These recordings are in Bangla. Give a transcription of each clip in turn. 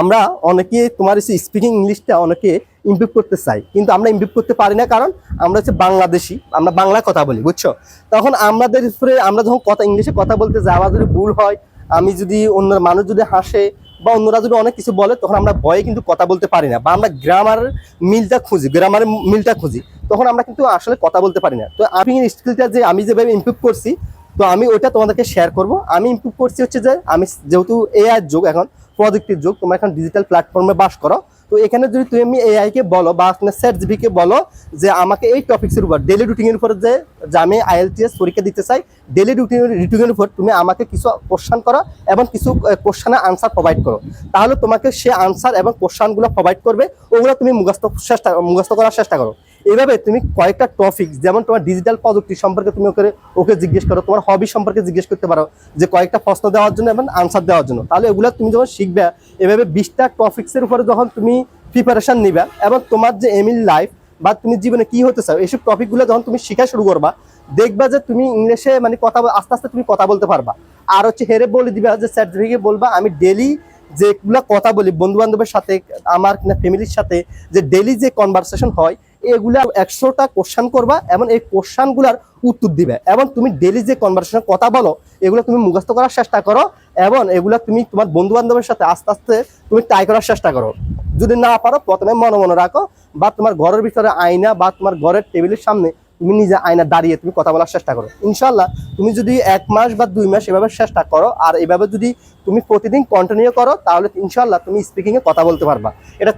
আমরা অনেকে তোমার স্পিকিং ইংলিশটা অনেকে ইমপ্রুভ করতে চাই, কিন্তু আমরা ইমপ্রুভ করতে পারি না, কারণ আমরা হচ্ছে বাংলাদেশি, আমরা বাংলা কথা বলি, বুঝছো? তখন আমাদের উপরে আমরা যখন কথা ইংলিশে কথা বলতে যাই, আমার যদি ভুল হয়, আমি যদি অন্য মানুষ যদি হাসে বা অন্যরা যদি অনেক কিছু বলে, তখন আমরা ভয়ে কিন্তু কথা বলতে পারি না, বা আমরা গ্রামারের মিলটা খুঁজি, তখন আমরা কিন্তু আসলে কথা বলতে পারি না। তো আমি স্কিলটা যে আমি যেভাবে ইমপ্রুভ করছি, তো আমি ওইটা তোমাদেরকে শেয়ার করব। আমি ইমপ্রুভ করছি হচ্ছে যে আমি যেহেতু এআই যুগ, এখন প্রযুক্তির যুগ, তোমরা এখন ডিজিটাল প্ল্যাটফর্মে বাস করো, তো এখানে যদি তুমি এআই কে বলো বা চ্যাটজিপিটি কে বলো যে আমাকে এই টপিক্সের উপর ডেইলি রুটিনের উপর যে আমি আইএলটিএস পরীক্ষা দিতে চাই, ডেইলি রুটিনের উপর তুমি আমাকে কিছু কোশ্চেন করো এবং কিছু কোশ্চেনের আনসার প্রোভাইড করো, তাহলে তোমাকে সে আনসার এবং কোশ্চেনগুলো প্রোভাইড করবে, ওগুলো তুমি মুখস্থ করার চেষ্টা করো। এইভাবে তুমি কয়েকটা টপিক, যেমন তোমার ডিজিটাল প্রযুক্তি সম্পর্কে তুমি ওকে জিজ্ঞেস করো, তোমার হবি সম্পর্কে জিজ্ঞেস করতে পারো, যে কয়েকটা প্রশ্ন দেওয়ার জন্য এবং আনসার দেওয়ার জন্য। তাহলে এগুলো তুমি যখন শিখবে, এভাবে 20টা টপিক্সের উপরে যখন তুমি প্রিপারেশন নিবা, এবং তোমার যে এমিল লাইফ বা তুমি জীবনে কি হতে চাও, এইসব টপিকগুলো যখন তুমি শিখা শুরু করবা, দেখবা যে তুমি ইংলিশে মানে কথা আস্তে আস্তে তুমি কথা বলতে পারবা। আর হচ্ছে হেরে বলে দিবা যে চ্যাটজিপিটিকে বলবা আমি ডেলি যেগুলা কথা বলি বন্ধু বান্ধবের সাথে, আমার ফ্যামিলির সাথে, যে ডেলি যে কনভারসেশন হয়, এগুলা 100টা কোশ্চেন করবা এবং এই কোশ্চেনগুলার উত্তর দিবে, এবং তুমি ডেলি যে কনভারসেশন কথা বলো, এগুলো তুমি মুখস্থ করার চেষ্টা করো, এবং এগুলা তুমি তোমার বন্ধু বান্ধবের সাথে আস্তে আস্তে তুমি ট্রাই করার চেষ্টা করো। যদি না পারো, প্রথমে মনে মনে রাখো, বা তোমার ঘরের ভিতরে আয়না বা তোমার ঘরের টেবিলের সামনে তুমি নিজে আয়না দাঁড়িয়ে তুমি কথা বলার চেষ্টা করো। ইনশাল্লাহ তুমি যদি 1 মাস বা 2 মাস এভাবে চেষ্টা করো, আর এভাবে যদি তুমি প্রতিদিন কন্টিনিউ করো, তাহলে ইনশাল্লাহ তুমি স্পিকিং এ কথা বলতে পারবা। এটা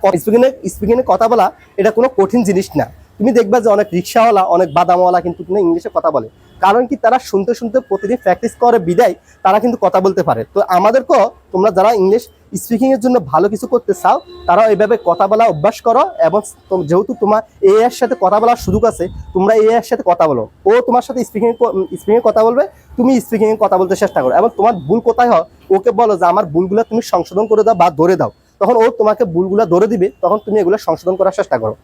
স্পিকিং এ কথা বলা এটা কোনো কঠিন জিনিস না। তুমি দেখবা যে অনেক রিক্সাওয়ালা, অনেক বাদামওয়ালা কিন্তু ইংলিশে কথা বলে, কারণ কি তারা শুনতে শুনতে প্রতিদিন প্র্যাকটিস করে বিদায় তারা কিন্তু কথা বলতে পারে। তো আমাদেরকেও, তোমরা যারা ইংলিশ স্পিকিং এর জন্য ভালো কিছু করতে চাও, তারা এইভাবে কথা বলা অভ্যাস করো, এবং যেহেতু তোমার এআই এর সাথে কথা বলার সুযোগ আছে, তোমরা এআই এর সাথে কথা বলো, ও তোমার সাথে স্পিকিং এ কথা বলবে, তুমি স্পিকিং এ কথা বলতে চেষ্টা করো, এবং তোমার ভুল কোথায় হয় ওকে বলো যে আমার ভুলগুলো তুমি সংশোধন করে দাও বা ধরে দাও, তখন ও তোমাকে ভুলগুলো ধরে দিবে, তখন তুমি এগুলো সংশোধন করার চেষ্টা করো।